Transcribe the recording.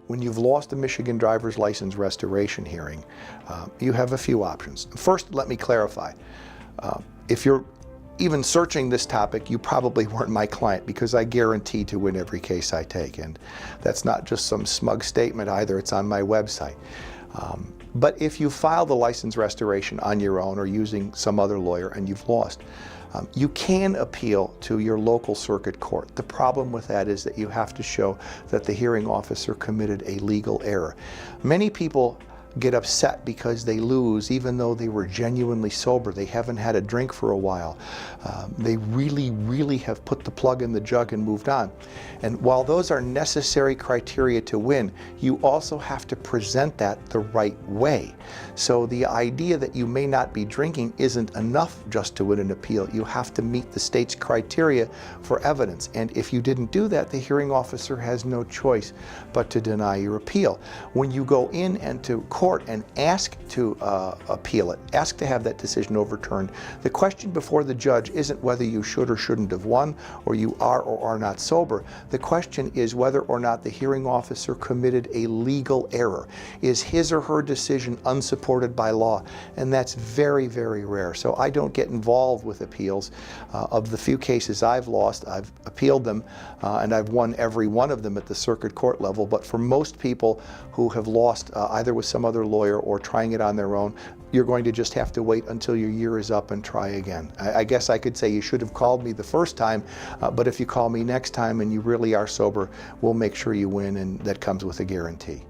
when you've lost a Michigan driver's license restoration hearing, you have a few options. First, let me clarify. If you're even searching this topic, you probably weren't my client, because I guarantee to win every case I take. And that's not just some smug statement either, it's on my website. But if you file the license restoration on your own or using some other lawyer and you've lost, you can appeal to your local circuit court. The problem with that is that you have to show that the hearing officer committed a legal error. Many people get upset because they lose, even though they were genuinely sober. They haven't had a drink for a while. They really have put the plug in the jug and moved on. And while those are necessary criteria to win, you also have to present that the right way. So the idea that you may not be drinking isn't enough just to win an appeal. You have to meet the state's criteria for evidence. And if you didn't do that, the hearing officer has no choice but to deny your appeal. When you go in and to court and ask to appeal it, ask to have that decision overturned, the question before the judge isn't whether you should or shouldn't have won, or you are or are not sober. The question is whether or not the hearing officer committed a legal error. Is his or her decision unsupported by law? And that's very rare. So I don't get involved with appeals. Of the few cases I've lost, I've appealed them, and I've won every one of them at the circuit court level. But for most people who have lost either with some other lawyer or trying it on their own, you're going to just have to wait until your year is up and try again. I guess I could say you should have called me the first time, but if you call me next time and you really are sober, we'll make sure you win, and that comes with a guarantee.